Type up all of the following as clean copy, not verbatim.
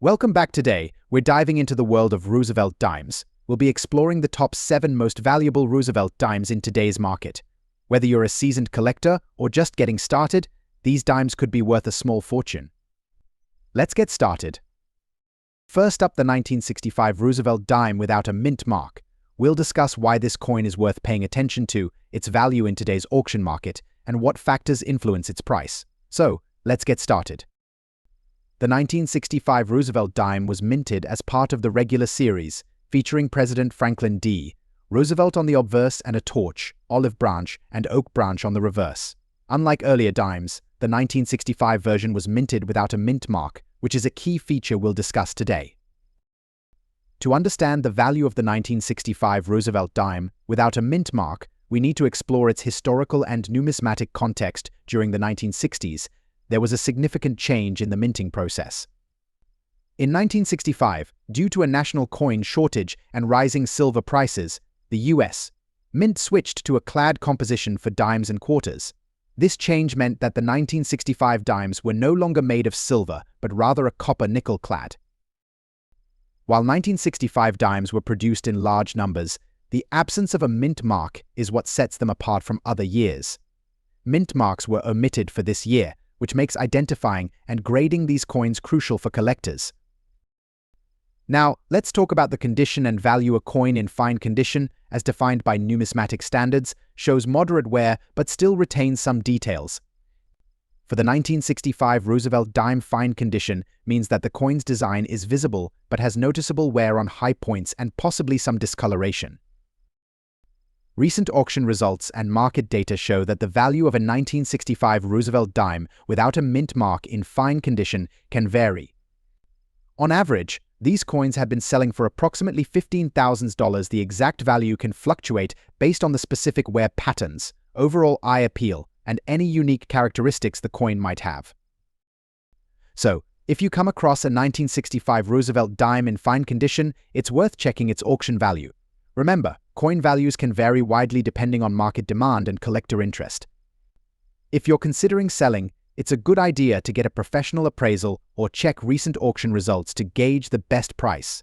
Welcome back. Today, we're diving into the world of Roosevelt dimes. We'll be exploring the top 7 most valuable Roosevelt dimes in today's market. Whether you're a seasoned collector or just getting started, these dimes could be worth a small fortune. Let's get started. First up, the 1965 Roosevelt dime without a mint mark. We'll discuss why this coin is worth paying attention to, its value in today's auction market, and what factors influence its price. So, let's get started. The 1965 Roosevelt dime was minted as part of the regular series, featuring President Franklin D. Roosevelt on the obverse and a torch, olive branch, and oak branch on the reverse. Unlike earlier dimes, the 1965 version was minted without a mint mark, which is a key feature we'll discuss today. To understand the value of the 1965 Roosevelt dime without a mint mark, we need to explore its historical and numismatic context. During the 1960s, there was a significant change in the minting process. In 1965, due to a national coin shortage and rising silver prices, the U.S. Mint switched to a clad composition for dimes and quarters. This change meant that the 1965 dimes were no longer made of silver, but rather a copper-nickel clad. While 1965 dimes were produced in large numbers, the absence of a mint mark is what sets them apart from other years. Mint marks were omitted for this year, which makes identifying and grading these coins crucial for collectors. Now, let's talk about the condition and value. A coin in fine condition, as defined by numismatic standards, shows moderate wear but still retains some details. For the 1965 Roosevelt dime, fine condition means that the coin's design is visible but has noticeable wear on high points and possibly some discoloration. Recent auction results and market data show that the value of a 1965 Roosevelt dime without a mint mark in fine condition can vary. On average, these coins have been selling for approximately $15,000. The exact value can fluctuate based on the specific wear patterns, overall eye appeal, and any unique characteristics the coin might have. So, if you come across a 1965 Roosevelt dime in fine condition, it's worth checking its auction value. Remember, coin values can vary widely depending on market demand and collector interest. If you're considering selling, it's a good idea to get a professional appraisal or check recent auction results to gauge the best price.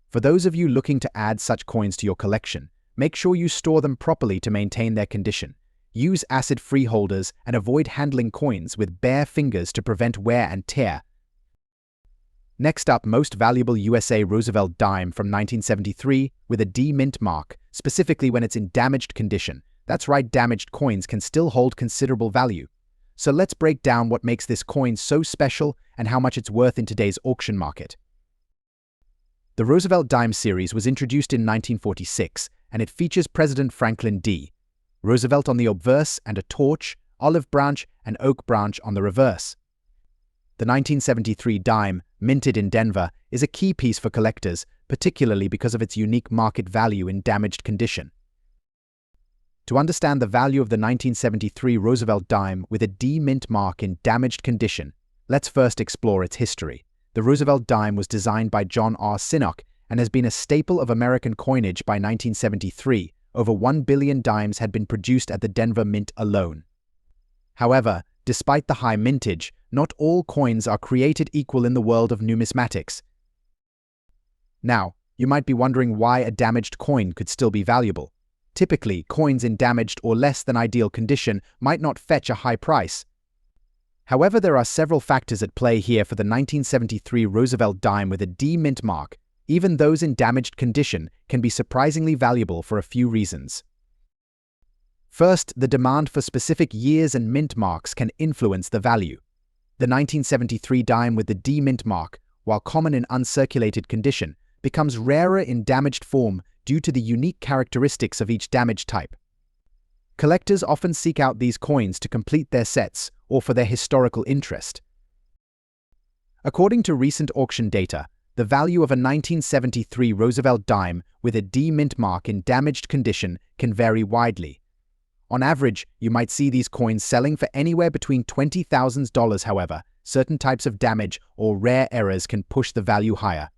For those of you looking to add such coins to your collection, make sure you store them properly to maintain their condition. Use acid-free holders and avoid handling coins with bare fingers to prevent wear and tear. Next up, most valuable USA Roosevelt dime from 1973 with a D mint mark, specifically when it's in damaged condition. That's right, damaged coins can still hold considerable value. So let's break down what makes this coin so special and how much it's worth in today's auction market. The Roosevelt dime series was introduced in 1946, and it features President Franklin D. Roosevelt on the obverse and a torch, olive branch, and oak branch on the reverse. The 1973 dime, minted in Denver, is a key piece for collectors, particularly because of its unique market value in damaged condition. To understand the value of the 1973 Roosevelt dime with a D mint mark in damaged condition, let's first explore its history. The Roosevelt dime was designed by John R. Sinnock and has been a staple of American coinage by 1973. Over 1 billion dimes had been produced at the Denver Mint alone. However, despite the high mintage, not all coins are created equal in the world of numismatics. Now, you might be wondering why a damaged coin could still be valuable. Typically, coins in damaged or less than ideal condition might not fetch a high price. However, there are several factors at play here for the 1973 Roosevelt dime with a D mint mark. Even those in damaged condition can be surprisingly valuable for a few reasons. First, the demand for specific years and mint marks can influence the value. The 1973 dime with the D mint mark, while common in uncirculated condition, becomes rarer in damaged form due to the unique characteristics of each damage type. Collectors often seek out these coins to complete their sets or for their historical interest. According to recent auction data, the value of a 1973 Roosevelt dime with a D mint mark in damaged condition can vary widely. On average, you might see these coins selling for anywhere between $20,000. However, certain types of damage or rare errors can push the value higher.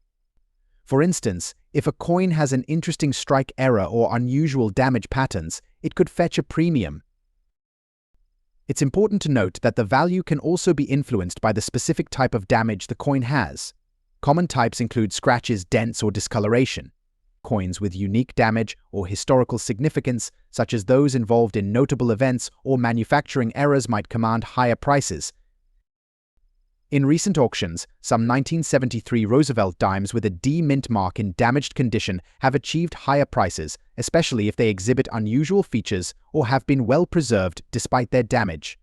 For instance, if a coin has an interesting strike error or unusual damage patterns, it could fetch a premium. It's important to note that the value can also be influenced by the specific type of damage the coin has. Common types include scratches, dents, or discoloration. Coins with unique damage or historical significance, such as those involved in notable events or manufacturing errors, might command higher prices. In recent auctions, some 1973 Roosevelt dimes with a D mint mark in damaged condition have achieved higher prices, especially if they exhibit unusual features or have been well preserved despite their damage.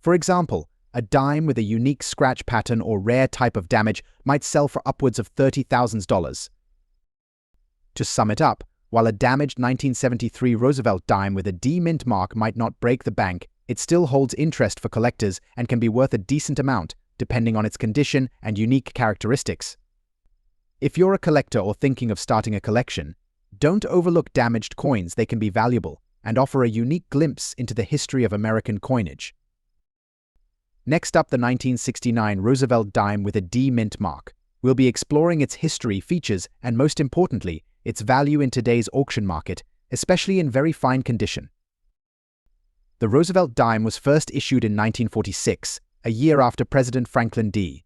For example, a dime with a unique scratch pattern or rare type of damage might sell for upwards of $30,000. To sum it up, while a damaged 1973 Roosevelt dime with a D mint mark might not break the bank, it still holds interest for collectors and can be worth a decent amount, depending on its condition and unique characteristics. If you're a collector or thinking of starting a collection, don't overlook damaged coins. They can be valuable and offer a unique glimpse into the history of American coinage. Next up, the 1969 Roosevelt dime with a D mint mark. We'll be exploring its history, features, and most importantly, its value in today's auction market, especially in very fine condition. The Roosevelt dime was first issued in 1946, a year after President Franklin D.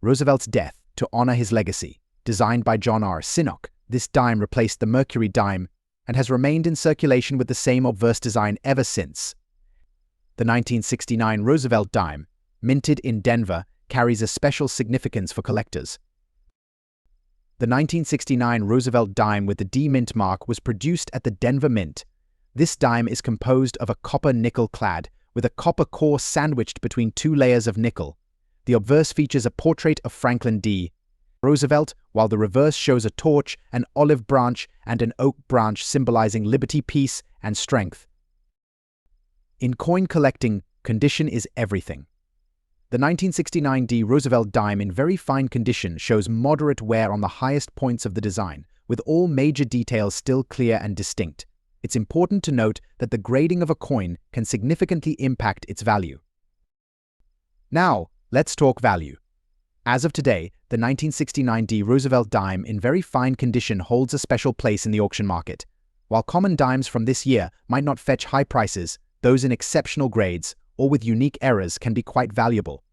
Roosevelt's death, to honor his legacy. Designed by John R. Sinnock, this dime replaced the Mercury dime and has remained in circulation with the same obverse design ever since. The 1969 Roosevelt dime, minted in Denver, carries a special significance for collectors. The 1969 Roosevelt dime with the D mint mark was produced at the Denver Mint. This dime is composed of a copper nickel clad, with a copper core sandwiched between two layers of nickel. The obverse features a portrait of Franklin D. Roosevelt, while the reverse shows a torch, an olive branch, and an oak branch symbolizing liberty, peace, and strength. In coin collecting, condition is everything. The 1969 D Roosevelt dime in very fine condition shows moderate wear on the highest points of the design, with all major details still clear and distinct. It's important to note that the grading of a coin can significantly impact its value. Now, let's talk value. As of today, the 1969 D Roosevelt dime in very fine condition holds a special place in the auction market. While common dimes from this year might not fetch high prices, those in exceptional grades or with unique errors can be quite valuable.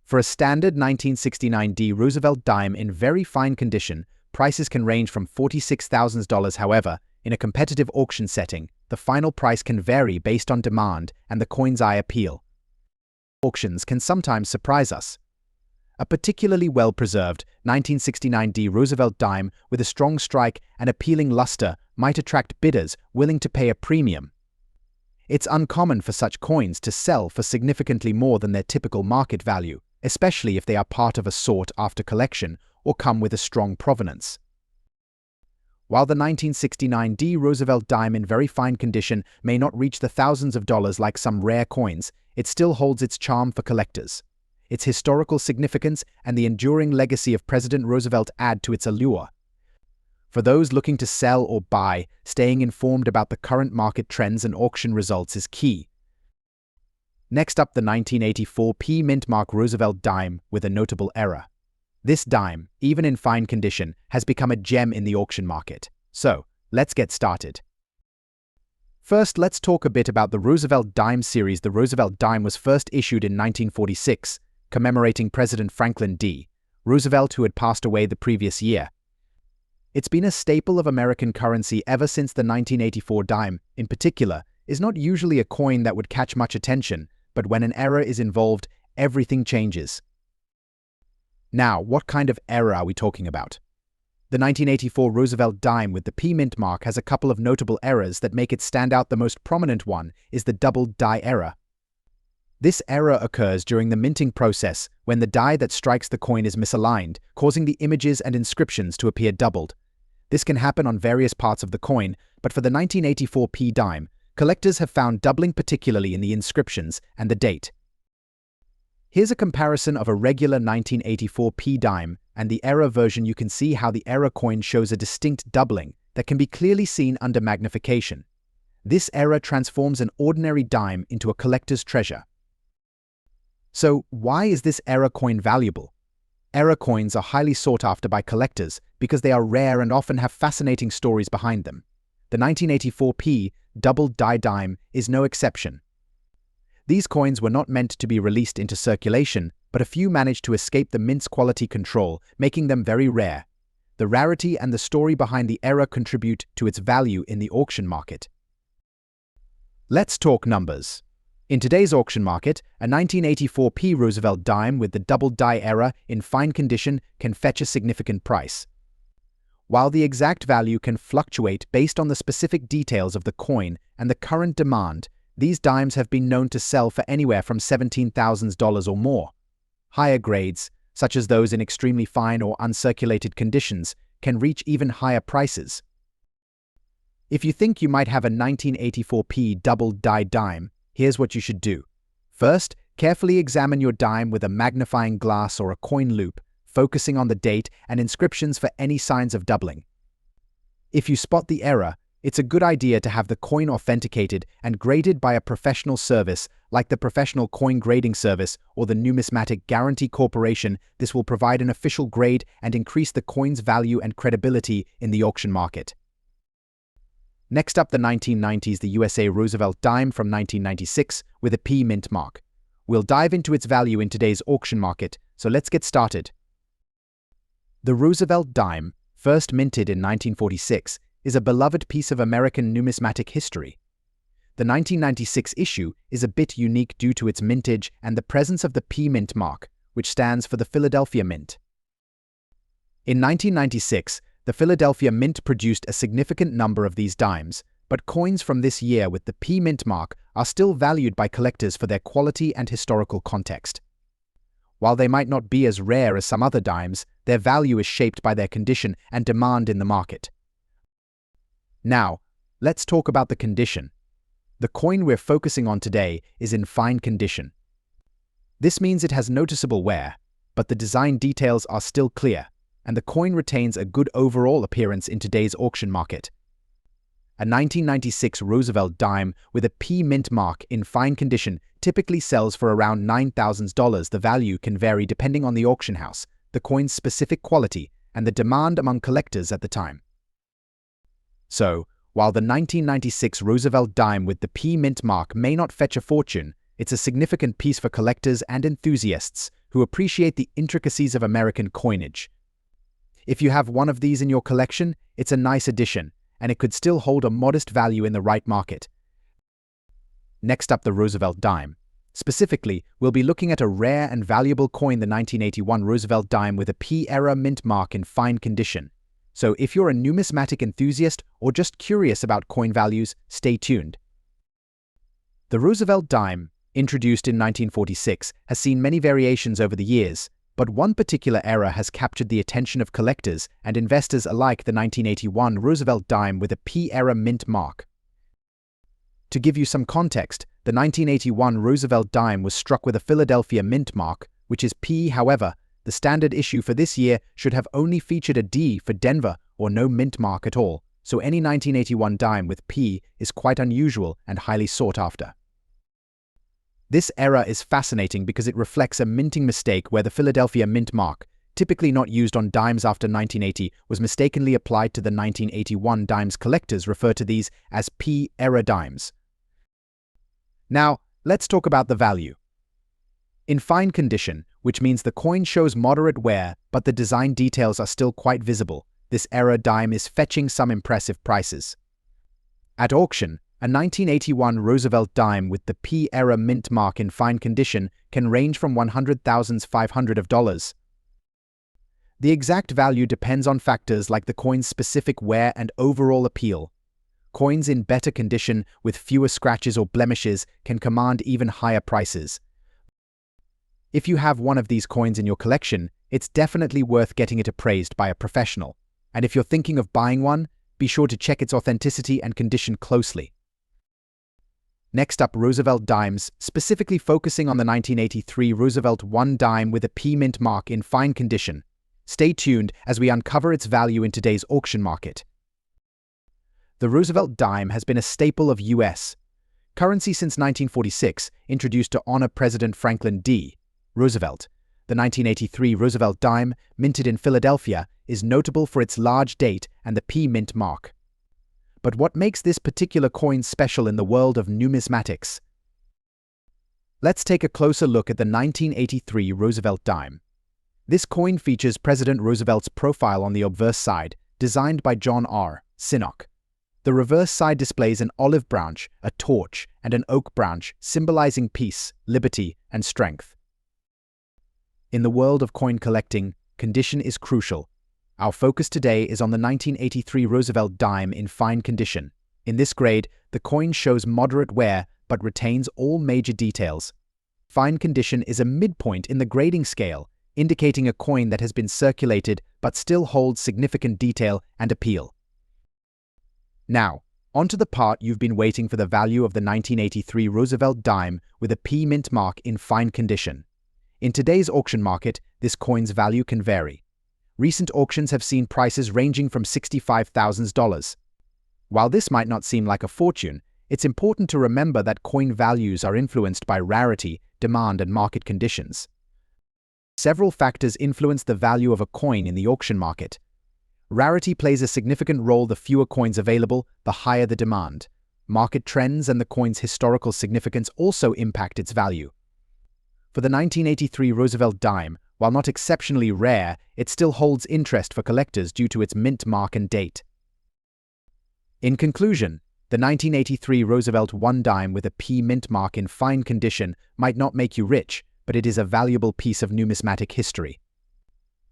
For a standard 1969 D Roosevelt dime in very fine condition, prices can range from $46,000. However, in a competitive auction setting, the final price can vary based on demand and the coin's eye appeal. Auctions can sometimes surprise us. A particularly well-preserved 1969 D Roosevelt dime with a strong strike and appealing luster might attract bidders willing to pay a premium. It's uncommon for such coins to sell for significantly more than their typical market value, especially if they are part of a sought-after collection or come with a strong provenance. While the 1969 D Roosevelt dime in very fine condition may not reach the thousands of dollars like some rare coins, it still holds its charm for collectors. Its historical significance and the enduring legacy of President Roosevelt add to its allure. For those looking to sell or buy, staying informed about the current market trends and auction results is key. Next up, the 1984 P mint mark Roosevelt dime with a notable error. This dime, even in fine condition, has become a gem in the auction market. So, let's get started. First, let's talk a bit about the Roosevelt dime series. The Roosevelt dime was first issued in 1946, commemorating President Franklin D. Roosevelt, who had passed away the previous year. It's been a staple of American currency ever since. The 1984 dime, in particular, is not usually a coin that would catch much attention, but when an error is involved, everything changes. Now, what kind of error are we talking about? The 1984 Roosevelt dime with the P mint mark has a couple of notable errors that make it stand out. The most prominent one is the double die error. This error occurs during the minting process when the die that strikes the coin is misaligned, causing the images and inscriptions to appear doubled. This can happen on various parts of the coin, but for the 1984 P dime, collectors have found doubling particularly in the inscriptions and the date. Here's a comparison of a regular 1984 P dime and the error version. You can see how the error coin shows a distinct doubling that can be clearly seen under magnification. This error transforms an ordinary dime into a collector's treasure. So, why is this error coin valuable? Error coins are highly sought after by collectors because they are rare and often have fascinating stories behind them. The 1984 P double die dime is no exception. These coins were not meant to be released into circulation, but a few managed to escape the mint's quality control, making them very rare. The rarity and the story behind the error contribute to its value in the auction market. Let's talk numbers. In today's auction market, a 1984 P Roosevelt dime with the double die error in fine condition can fetch a significant price. While the exact value can fluctuate based on the specific details of the coin and the current demand, these dimes have been known to sell for anywhere from $17,000 or more. Higher grades, such as those in extremely fine or uncirculated conditions, can reach even higher prices. If you think you might have a 1984 P double die dime, here's what you should do. First, carefully examine your dime with a magnifying glass or a coin loop, focusing on the date and inscriptions for any signs of doubling. If you spot the error, it's a good idea to have the coin authenticated and graded by a professional service like the Professional Coin Grading Service or the Numismatic Guarantee Corporation. This will provide an official grade and increase the coin's value and credibility in the auction market. Next up, the 1990s the USA Roosevelt dime from 1996 with a P mint mark. We'll dive into its value in today's auction market, so let's get started. The Roosevelt dime, first minted in 1946, is a beloved piece of American numismatic history. The 1996 issue is a bit unique due to its mintage and the presence of the P mint mark, which stands for the Philadelphia Mint. In 1996, the Philadelphia Mint produced a significant number of these dimes, but coins from this year with the P mint mark are still valued by collectors for their quality and historical context. While they might not be as rare as some other dimes, their value is shaped by their condition and demand in the market. Now, let's talk about the condition. The coin we're focusing on today is in fine condition. This means it has noticeable wear, but the design details are still clear, and the coin retains a good overall appearance in today's auction market. A 1996 Roosevelt dime with a P mint mark in fine condition typically sells for around $9,000. The value can vary depending on the auction house, the coin's specific quality, and the demand among collectors at the time. So, while the 1996 Roosevelt dime with the P mint mark may not fetch a fortune, it's a significant piece for collectors and enthusiasts who appreciate the intricacies of American coinage. If you have one of these in your collection, it's a nice addition, and it could still hold a modest value in the right market. Next up, the Roosevelt dime. Specifically, we'll be looking at a rare and valuable coin, the 1981 Roosevelt dime with a P-era mint mark in fine condition. So if you're a numismatic enthusiast or just curious about coin values, stay tuned. The Roosevelt dime, introduced in 1946, has seen many variations over the years, but one particular era has captured the attention of collectors and investors alike: the 1981 Roosevelt dime with a P-era mint mark. To give you some context, the 1981 Roosevelt dime was struck with a Philadelphia mint mark, which is P. However, the standard issue for this year should have only featured a D for Denver or no mint mark at all, so any 1981 dime with P is quite unusual and highly sought after. This era is fascinating because it reflects a minting mistake where the Philadelphia mint mark, typically not used on dimes after 1980, was mistakenly applied to the 1981 dimes. Collectors refer to these as P-era dimes. Now, let's talk about the value. In fine condition, which means the coin shows moderate wear, but the design details are still quite visible, this era dime is fetching some impressive prices. At auction, a 1981 Roosevelt dime with the P-era mint mark in fine condition can range from $100,500. The exact value depends on factors like the coin's specific wear and overall appeal. Coins in better condition with fewer scratches or blemishes can command even higher prices. If you have one of these coins in your collection, it's definitely worth getting it appraised by a professional. And if you're thinking of buying one, be sure to check its authenticity and condition closely. Next up, Roosevelt dimes, specifically focusing on the 1983 Roosevelt 1 dime with a P mint mark in fine condition. Stay tuned as we uncover its value in today's auction market. The Roosevelt dime has been a staple of U.S. currency since 1946, introduced to honor President Franklin D. Roosevelt. The 1983 Roosevelt dime, minted in Philadelphia, is notable for its large date and the P mint mark. But what makes this particular coin special in the world of numismatics? Let's take a closer look at the 1983 Roosevelt dime. This coin features President Roosevelt's profile on the obverse side, designed by John R. Sinnock. The reverse side displays an olive branch, a torch, and an oak branch, symbolizing peace, liberty, and strength. In the world of coin collecting, condition is crucial. Our focus today is on the 1983 Roosevelt dime in fine condition. In this grade, the coin shows moderate wear but retains all major details. Fine condition is a midpoint in the grading scale, indicating a coin that has been circulated but still holds significant detail and appeal. Now, onto the part you've been waiting for: the value of the 1983 Roosevelt dime with a P mint mark in fine condition. In today's auction market, this coin's value can vary. Recent auctions have seen prices ranging from $65,000. While this might not seem like a fortune, it's important to remember that coin values are influenced by rarity, demand, and market conditions. Several factors influence the value of a coin in the auction market. Rarity plays a significant role. The fewer coins available, the higher the demand. Market trends and the coin's historical significance also impact its value. For the 1983 Roosevelt dime, while not exceptionally rare, it still holds interest for collectors due to its mint mark and date. In conclusion, the 1983 Roosevelt one dime with a P mint mark in fine condition might not make you rich, but it is a valuable piece of numismatic history.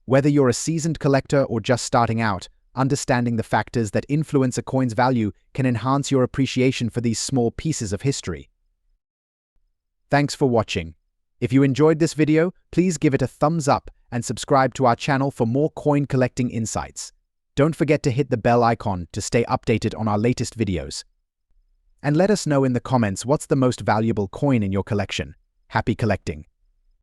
Whether you're a seasoned collector or just starting out, understanding the factors that influence a coin's value can enhance your appreciation for these small pieces of history. Thanks for watching. If you enjoyed this video, please give it a thumbs up and subscribe to our channel for more coin collecting insights. Don't forget to hit the bell icon to stay updated on our latest videos. And let us know in the comments what's the most valuable coin in your collection. Happy collecting!